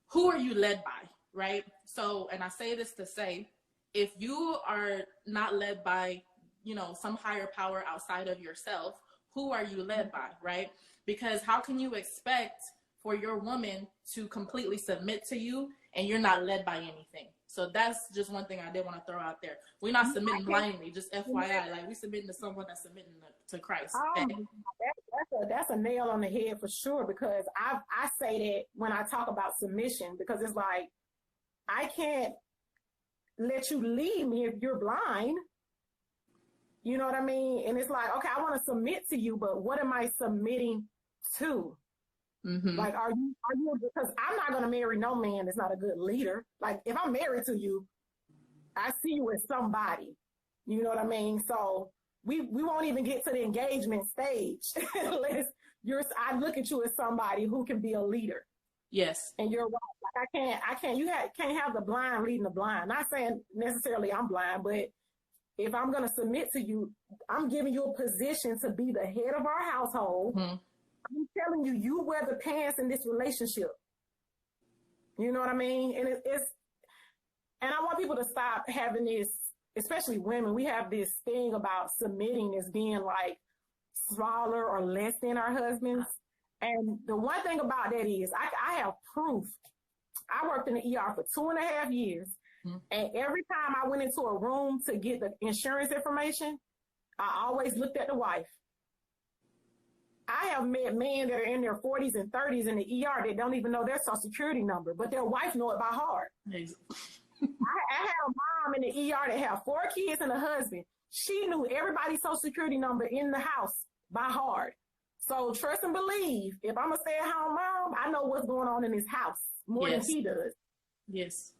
who are you led by, right? So, and I say this to say, if you are not led by, you know, some higher power outside of yourself, who are you led by, right? Because how can you expect for your woman to completely submit to you and you're not led by anything? So that's just one thing I did want to throw out there. We're not submitting blindly, just FYI. Like, we submitting to someone that's submitting to Christ. Okay? That's a nail on the head for sure, because I say that when I talk about submission, because it's like, I can't let you lead me if you're blind. You know what I mean? And it's like, okay, I want to submit to you, but what am I submitting to? Mm-hmm. Like, are you, because I'm not going to marry no man that's not a good leader. Like, if I'm married to you, I see you as somebody. You know what I mean? So we won't even get to the engagement stage unless I look at you as somebody who can be a leader. Yes. And you're right. Like, I can't, can't have the blind leading the blind. Not saying necessarily I'm blind, but if I'm going to submit to you, I'm giving you a position to be the head of our household. Mm-hmm. I'm telling you, you wear the pants in this relationship. You know what I mean? And and I want people to stop having this, especially women. We have this thing about submitting as being like smaller or less than our husbands. And the one thing about that is I have proof. I worked in the ER for 2.5 years. Mm-hmm. And every time I went into a room to get the insurance information, I always looked at the wife. I have met men that are in their 40s and 30s in the ER that don't even know their social security number, but their wife know it by heart. I have a mom in the ER that have 4 kids and a husband. She knew everybody's social security number in the house by heart. So trust and believe, if I'm a stay-at-home mom, I know what's going on in this house more than he does. Yes.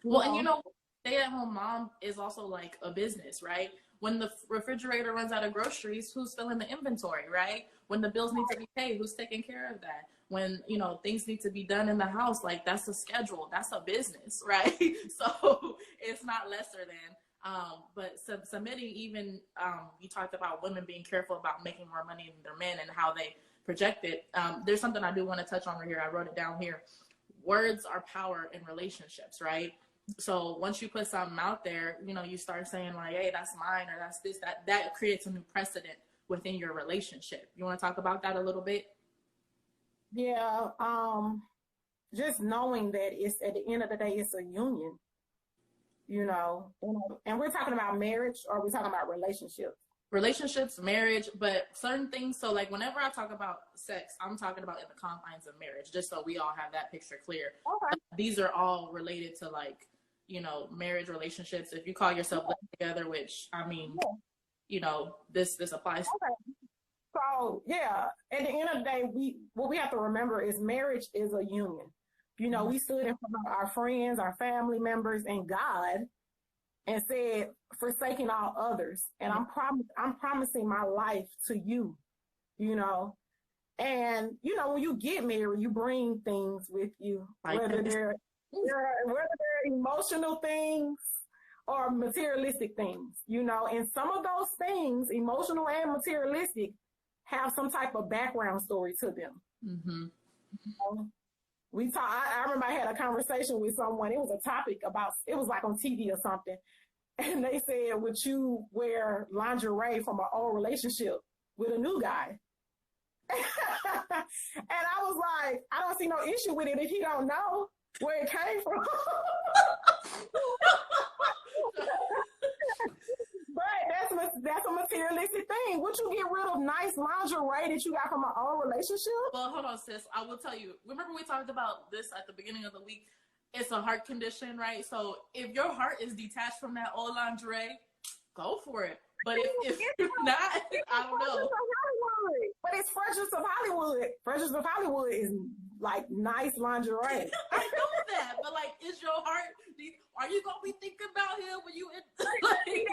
Well, and you know, stay-at-home mom is also like a business, right? When the refrigerator runs out of groceries, who's filling the inventory, right? When the bills need to be paid, who's taking care of that? When, you know, things need to be done in the house, like that's a schedule, that's a business, right? So it's not lesser than, but submitting even, you talked about women being careful about making more money than their men and how they project it. There's something I do want to touch on right here. I wrote it down here. Words are power in relationships, right? So once you put something out there, you know, you start saying like, hey, that's mine, or that's this, that creates a new precedent within your relationship. You want to talk about that a little bit? Yeah. Just knowing that it's at the end of the day, it's a union, you know, and we're talking about marriage, or we're talking about relationships, marriage, but certain things. So like whenever I talk about sex, I'm talking about in the confines of marriage, just so we all have that picture clear. Okay. These are all related to like, you know, marriage, relationships. If you call yourself together, which I mean, you know, this applies. Okay. So yeah, at the end of the day, what we have to remember is marriage is a union. You know, we stood in front of our friends, our family members, and God, and said, forsaking all others. And I'm promising my life to you, you know. And, you know, when you get married, you bring things with you, whether they're emotional things or materialistic things, you know. And some of those things, emotional and materialistic, have some type of background story to them. Mm-hmm. I remember I had a conversation with someone. It was a topic about, it was like on TV or something. And they said, would you wear lingerie from an old relationship with a new guy? And I was like, I don't see no issue with it if he don't know where it came from. But that's a materialistic thing. Would you get rid of nice lingerie that you got from an old relationship? Well, hold on, sis. I will tell you. Remember we talked about this at the beginning of the week? It's a heart condition, right? So if your heart is detached from that old lingerie, go for it. But if you're not, I don't know. But it's Freshest of Hollywood. Freshest of Hollywood is like nice lingerie. I know that, but like, is your heart? Are you gonna be thinking about him when you? That's the thing.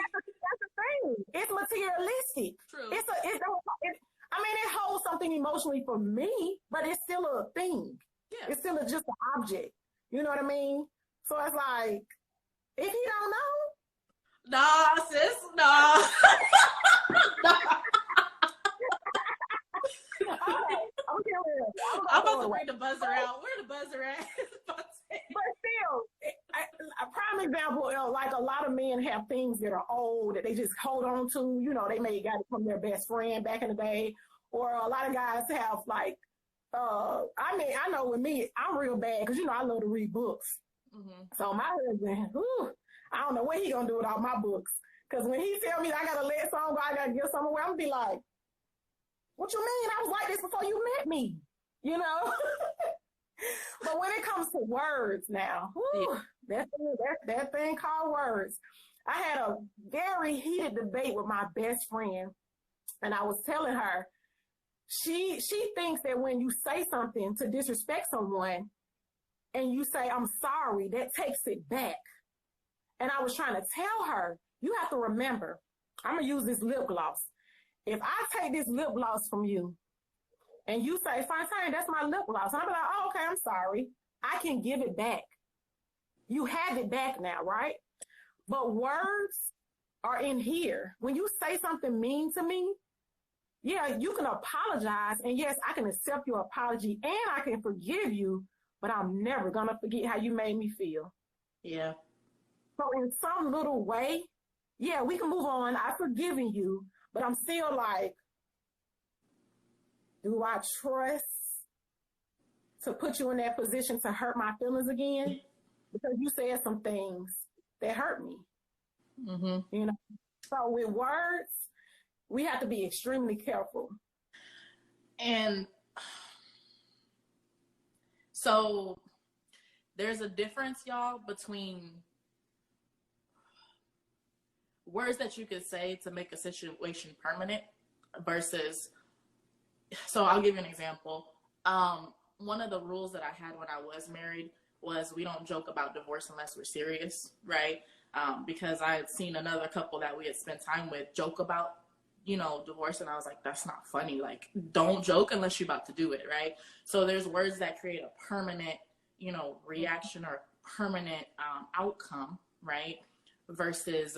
It's materialistic. True. I mean, it holds something emotionally for me, but it's still a thing. Yeah. It's still just an object. You know what I mean? So it's like, if he don't know, nah, sis, nah. I'm about to bring the buzzer out. Where the buzzer at? example, like a lot of men have things that are old that they just hold on to. You know, they may got it from their best friend back in the day, or a lot of guys have like, I mean, I know with me, I'm real bad because, you know, I love to read books. Mm-hmm. So my husband, I don't know what he gonna do with all my books. Because when he tell me I gotta let something go, I gotta give something away, I'm gonna be like, what you mean? I was like this before you met me, you know? But when it comes to words now, that thing called words. I had a very heated debate with my best friend, and I was telling her, she thinks that when you say something to disrespect someone and you say, I'm sorry, that takes it back. And I was trying to tell her, you have to remember, I'm going to use this lip gloss. If I take this lip gloss from you and you say, Fontaine, that's my lip gloss. And I'll be like, oh, okay, I'm sorry. I can give it back. You have it back now, right? But words are in here. When you say something mean to me, yeah, you can apologize. And yes, I can accept your apology and I can forgive you, but I'm never going to forget how you made me feel. Yeah. So in some little way, yeah, we can move on. I've forgiven you, but I'm still like, do I trust to put you in that position to hurt my feelings again? Because you said some things that hurt me. Mm-hmm. You know, so with words, we have to be extremely careful. And so there's a difference, y'all, between words that you could say to make a situation permanent versus, so I'll give you an example. One of the rules that I had when I was married was we don't joke about divorce unless we're serious, right? Because I had seen another couple that we had spent time with joke about, you know, divorce, and I was like, that's not funny. Like, don't joke unless you're about to do it, right? So there's words that create a permanent, you know, reaction or permanent outcome, right? Versus,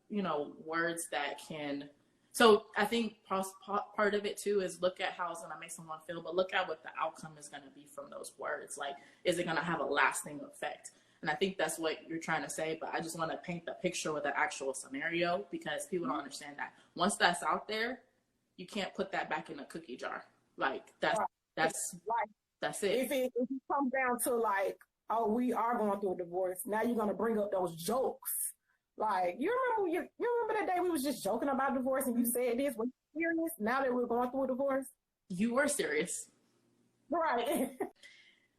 you know, words that can. So I think part of it too is look at how it's going to make someone feel, but look at what the outcome is going to be from those words. Like, is it going to have a lasting effect? And I think that's what you're trying to say, but I just want to paint the picture with an actual scenario because people don't understand that. Once that's out there, you can't put that back in a cookie jar. Like, that's it. If it comes down to like, oh, we are going through a divorce, now you're going to bring up those jokes. Like, you remember that day we was just joking about divorce and you said this? Were you serious? Now that we're going through a divorce? You were serious. Right.